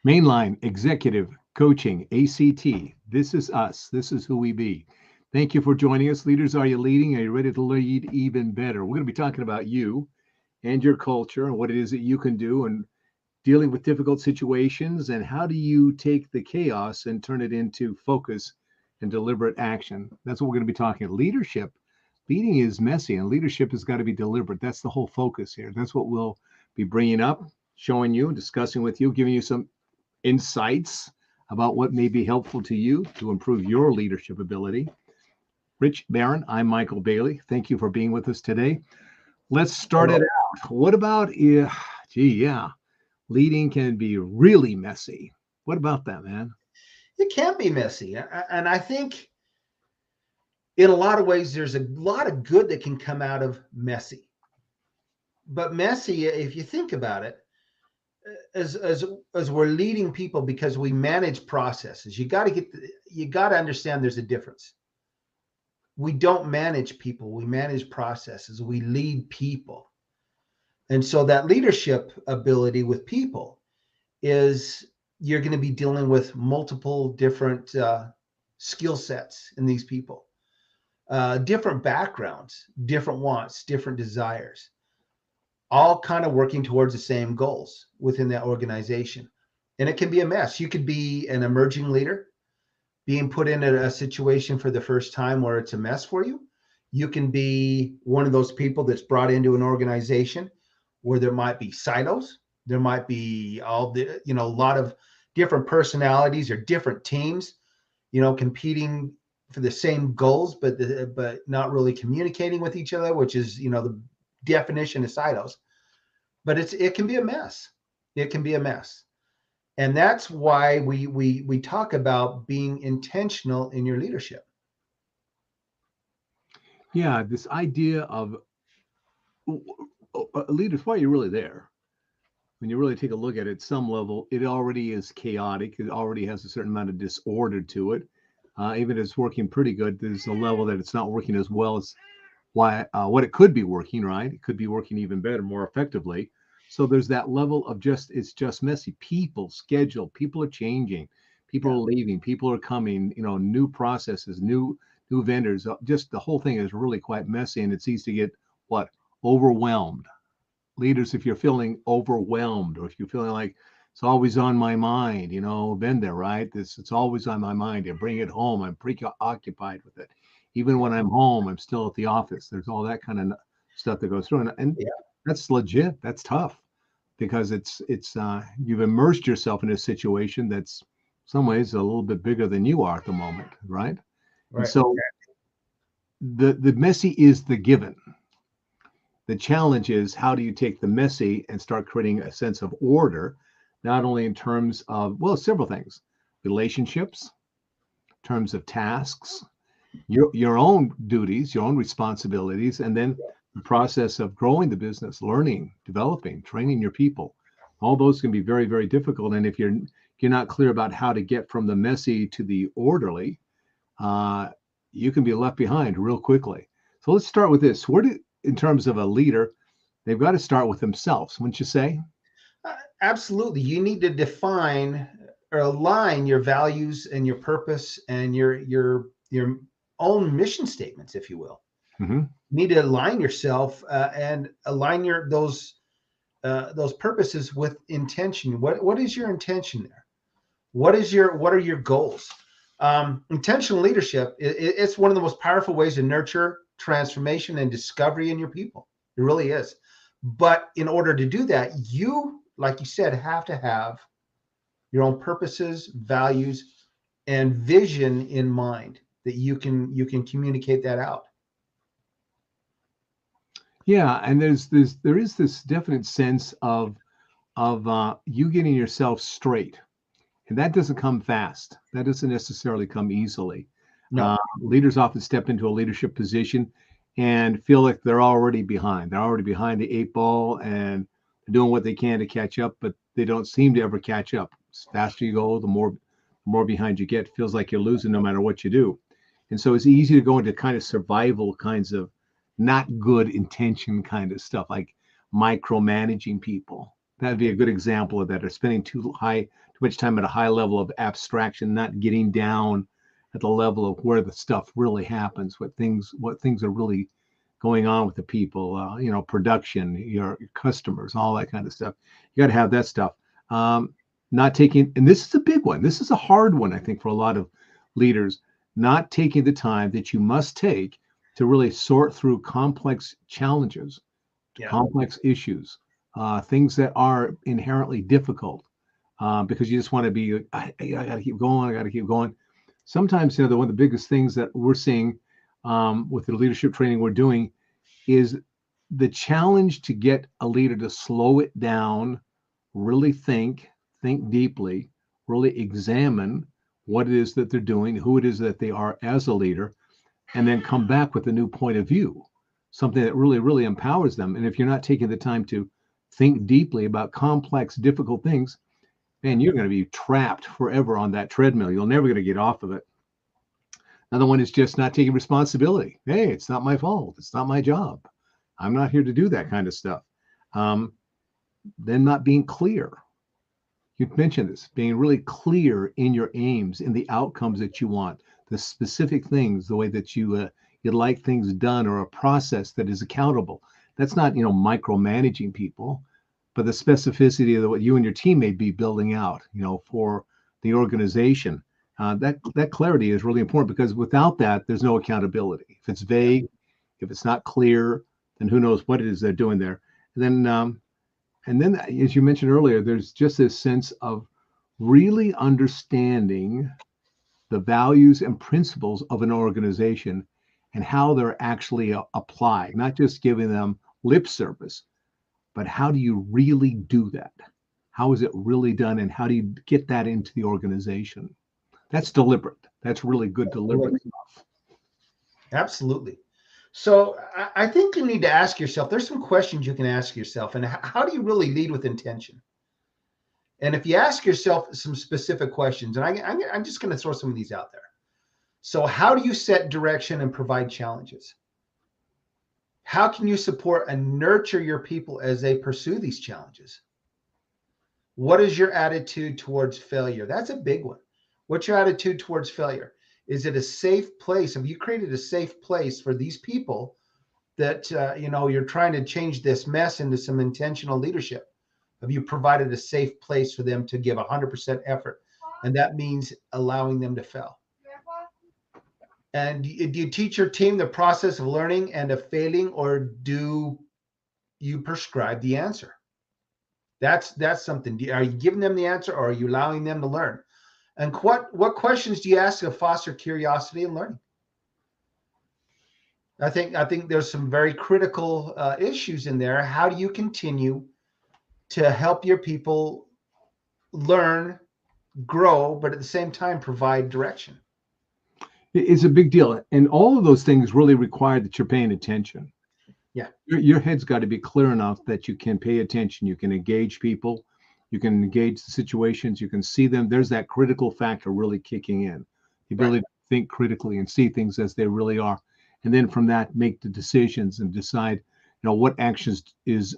Mainline Executive Coaching, ACT. This is us. This is who we be. Thank you for joining us. Leaders, are you leading? Are you ready to lead even better? We're going to be talking about you and your culture and what it is that you can do and dealing with difficult situations and how do you take the chaos and turn it into focus and deliberate action. That's what we're going to be talking. Leadership, leading is messy and leadership has got to be deliberate. That's the whole focus here. That's what we'll be bringing up, showing you, discussing with you, giving you some insights about what may be helpful to you to improve your leadership ability. Rich Barron, I'm Michael Bailey. Thank you for being with us today. Let's start it Hello. out. What about, yeah, leading can be really messy. What about that, man? It can be messy. And I think in a lot of ways, there's a lot of good that can come out of messy. But messy, if you think about it, as we're leading people because we manage processes, you got to understand there's a difference. We don't manage people, we manage processes, we lead people. And so that leadership ability with people is you're going to be dealing with multiple different skill sets in these people, different backgrounds, different wants, different desires, all kind of working towards the same goals within that organization. And it can be a mess. You could be an emerging leader being put in a situation for the first time where it's a mess for you. You can be one of those people that's brought into an organization where there might be silos. There might be a lot of different personalities or different teams, competing for the same goals, but not really communicating with each other, which is, the definition of silos. But it can be a mess. It can be a mess. And that's why we talk about being intentional in your leadership. Yeah, this idea of leaders, why are you really there? When you really take a look at it, some level, it already is chaotic. It already has a certain amount of disorder to it. Even if it's working pretty good, there's a level that it's not working as well as what it could be working, right? It could be working even better, more effectively. So there's that level of it's just messy. People, schedule, people are changing, people Yeah. are leaving, people are coming, new processes, new vendors. Just the whole thing is really quite messy and it's easy to get what? Overwhelmed. Leaders, if you're feeling overwhelmed or if you're feeling like it's always on my mind, been there, right? It's always on my mind. I bring it home. I'm preoccupied with it. Even when Yeah. I'm home, I'm still at the office. There's all that kind of stuff that goes through, and Yeah. that's legit. That's tough because it's you've immersed yourself in a situation that's some ways a little bit bigger than you are at the moment, right? And Right. so the messy is the given. The challenge is how do you take the messy and start creating a sense of order, not only in terms of, well, several things, relationships, in terms of tasks, your own duties, your own responsibilities, and then the process of growing the business, learning, developing, training your people. All those can be very, very difficult. And if you're not clear about how to get from the messy to the orderly, uh, you can be left behind real quickly. So let's start with this. In terms of a leader, they've got to start with themselves, wouldn't you say? Absolutely. You need to define or align your values and your purpose and your own mission statements, if you will. Hmm. You need to align yourself and align those purposes with intention. What is your intention there? What are your goals? Intentional leadership. It's one of the most powerful ways to nurture transformation and discovery in your people. It really is. But in order to do that, you, like you said, have to have your own purposes, values, and vision in mind that you can communicate that out. Yeah, and there is this definite sense of you getting yourself straight, and that doesn't come fast. That doesn't necessarily come easily. No. Leaders often step into a leadership position and feel like they're already behind. They're already behind the eight ball and they're doing what they can to catch up, but they don't seem to ever catch up. The faster you go, the more behind you get. It feels like you're losing no matter what you do. And so it's easy to go into kind of survival kinds of not good intention kind of stuff, like micromanaging people. That'd be a good example of that. Or spending too much time at a high level of abstraction, not getting down at the level of where the stuff really happens, what things are really going on with the people, production, your customers, all that kind of stuff. You got to have that stuff. Um, Not taking, and this is a big one. This is a hard one, I think, for a lot of leaders, not taking the time that you must take to really sort through complex challenges, Yeah. complex issues, things that are inherently difficult, because you just want to be, I got to keep going, I got to keep going. Sometimes, one of the biggest things that we're seeing with the leadership training we're doing is the challenge to get a leader to slow it down, really think deeply, really examine what it is that they're doing, who it is that they are as a leader, and then come back with a new point of view, something that really, really empowers them. And if you're not taking the time to think deeply about complex, difficult things, man, you're going to be trapped forever on that treadmill. You're never going to get off of it. Another one is just not taking responsibility. Hey, it's not my fault. It's not my job. I'm not here to do that kind of stuff. Um, then not being clear. You mentioned this, being really clear in your aims, in the outcomes that you want, the specific things, the way that you'd like things done, or a process that is accountable. That's not micromanaging people, but the specificity of what you and your team may be building out, for the organization. That clarity is really important, because without that, there's no accountability. If it's vague, if it's not clear, then who knows what it is they're doing there. And then, as you mentioned earlier, there's just this sense of really understanding the values and principles of an organization and how they're actually applied, not just giving them lip service, but how do you really do that? How is it really done? And how do you get that into the organization? That's deliberate. That's really good deliberate stuff. Absolutely. So I think you need to ask yourself, there's some questions you can ask yourself. And how do you really lead with intention? And if you ask yourself some specific questions, and I'm just going to throw some of these out there. So how do you set direction and provide challenges? How can you support and nurture your people as they pursue these challenges? What is your attitude towards failure? That's a big one. What's your attitude towards failure? Is it a safe place? Have you created a safe place for these people that, you're trying to change this mess into some intentional leadership? Have you provided a safe place for them to give 100% effort? And that means allowing them to fail. And do you teach your team the process of learning and of failing, or do you prescribe the answer? That's something. Are you giving them the answer, or are you allowing them to learn? And what questions do you ask to foster curiosity and learning? I think there's some very critical issues in there. How do you continue to help your people learn, grow, but at the same time provide direction? It's a big deal. And all of those things really require that you're paying attention. Yeah. Your head's got to be clear enough that you can pay attention. You can engage people. You can engage the situations. You can see them. There's that critical factor really kicking in. The ability to think critically and see things as they really are. And then from that, make the decisions and decide, what actions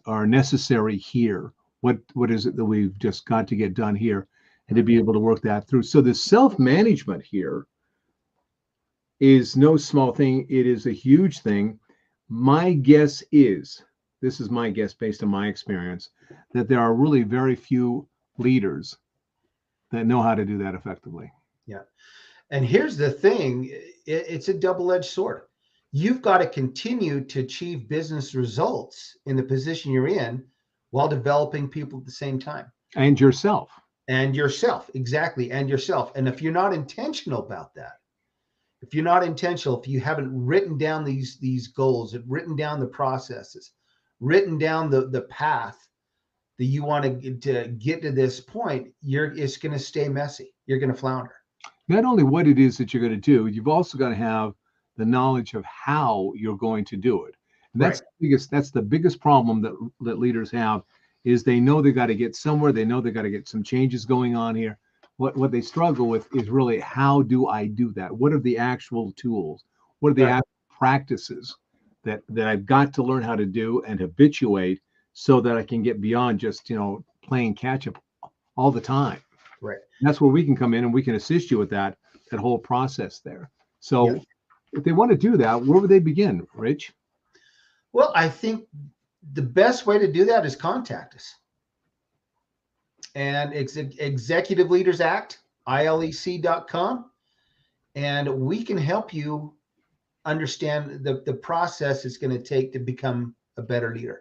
are necessary here. What is it that we've just got to get done here, and to be able to work that through. So the self-management here is no small thing. It is a huge thing. My guess is, this is my guess based on my experience, that there are really very few leaders that know how to do that effectively. Yeah. And here's the thing, it's a double-edged sword. You've got to continue to achieve business results in the position you're in while developing people at the same time. And yourself. And yourself, exactly. And yourself. And if you're not intentional about that, if you're not intentional, if you haven't written down these goals, written down the processes, written down the path that you want to get to this point, it's going to stay messy. You're going to flounder. Not only what it is that you're going to do, you've also got to have the knowledge of how you're going to do it. And that's the biggest problem that leaders have, is they know they got to get somewhere. They know they got to get some changes going on here. What they struggle with is really, how do I do that? What are the actual tools? What are the actual practices that I've got to learn how to do and habituate, so that I can get beyond just playing catch up all the time. Right. And that's where we can come in and we can assist you with that whole process there. So Yeah. if they want to do that, where would they begin, Rich? Well, I think the best way to do that is contact us. And Executive Leaders Act, ILEC.com. And we can help you understand the process it's going to take to become a better leader.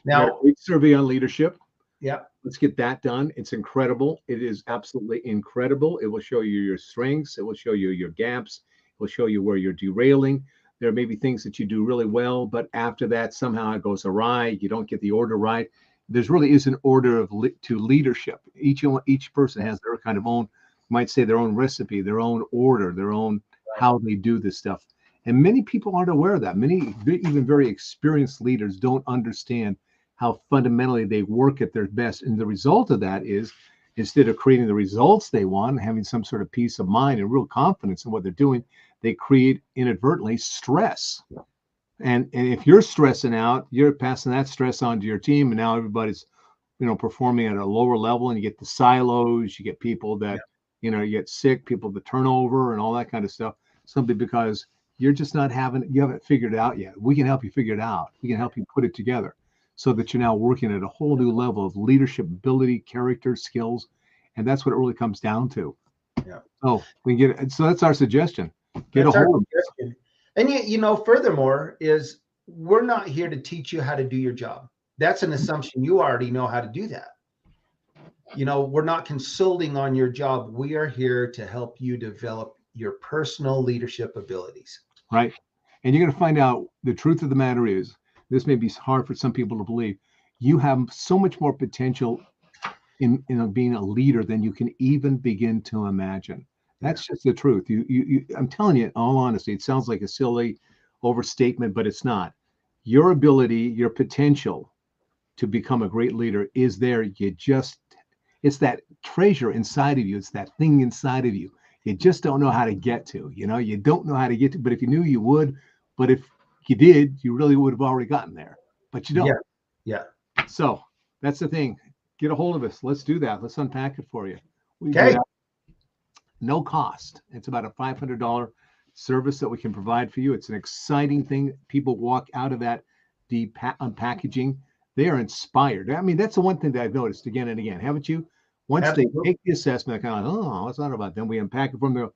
We got a Now, great survey on leadership. yeah, Let's get that done. It's incredible. It is absolutely incredible. It will show you your strengths. It will show you your gaps. It will show you where you're derailing. There may be things that you do really well, but after that, somehow it goes awry. You don't get the order right. There's really is an order to leadership. Each person has their kind of own, might say their own recipe, their own order, their own how they do this stuff. And many people aren't aware of that. Many, even very experienced leaders, don't understand how fundamentally they work at their best. And the result of that is, instead of creating the results they want, having some sort of peace of mind and real confidence in what they're doing, they create inadvertently stress. And if you're stressing out, you're passing that stress on to your team, and now everybody's, performing at a lower level, and you get the silos, you get people that, you get sick, people that turn over and all that kind of stuff, simply because you're just you haven't figured it out yet. We can help you figure it out. We can help you put it together so that you're now working at a whole new level of leadership ability, character, skills. And that's what it really comes down to. Yeah. So that's our suggestion. Get that's a hold of it. And furthermore, is we're not here to teach you how to do your job. That's an assumption. You already know how to do that. We're not consulting on your job. We are here to help you develop your personal leadership abilities. Right. And you're going to find out the truth of the matter is, this may be hard for some people to believe, you have so much more potential in being a leader than you can even begin to imagine. That's just the truth. I'm telling you, in all honesty, it sounds like a silly overstatement, but it's not. Your ability, your potential to become a great leader is there. It's that treasure inside of you. It's that thing inside of you. You just don't know how to get to. You don't know how to get to, but if you knew, you would. But if you did, you really would have already gotten there. But you don't. Yeah. So that's the thing. Get a hold of us. Let's do that. Let's unpack it for you. Okay. No cost. It's about a $500 service that we can provide for you. It's an exciting thing. People walk out of that unpackaging. They are inspired. I mean, that's the one thing that I've noticed again and again. Haven't you? Once they take the assessment, they're kind of like, oh, what's that about? Then we unpack it from there.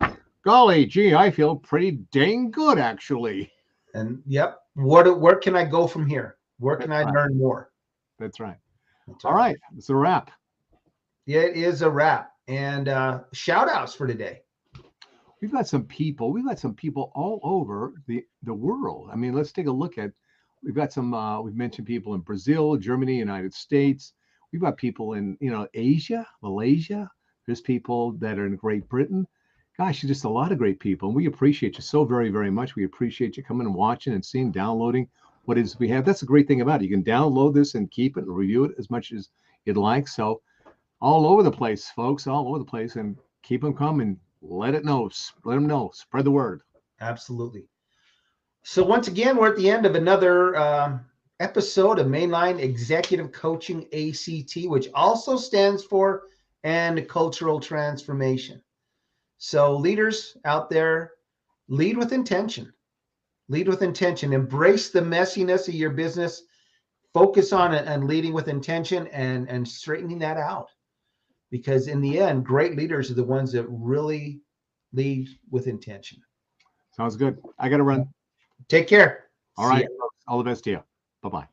Golly gee, I feel pretty dang good, actually. And where can I go from here? Where can I learn more? That's right. All right. It's a wrap. It is a wrap. And shout outs for today. We've got some people all over the world. I mean, let's take a look at, we've got some, we've mentioned people in Brazil, Germany, United States. We've got people in, Asia, Malaysia. There's people that are in Great Britain. Gosh, just a lot of great people. And we appreciate you so very, very much. We appreciate you coming and watching and seeing, downloading what it is we have. That's the great thing about it. You can download this and keep it and review it as much as you'd like. So all over the place, folks, all over the place, and keep them coming. Let them know. Spread the word. Absolutely. So once again, we're at the end of another episode of Mainline Executive Coaching ACT, which also stands for And Cultural Transformation. So leaders out there, lead with intention. Lead with intention. Embrace the messiness of your business. Focus on it and leading with intention and straightening that out. Because in the end, great leaders are the ones that really lead with intention. Sounds good. I got to run. Take care. All right. All the best to you. Bye-bye.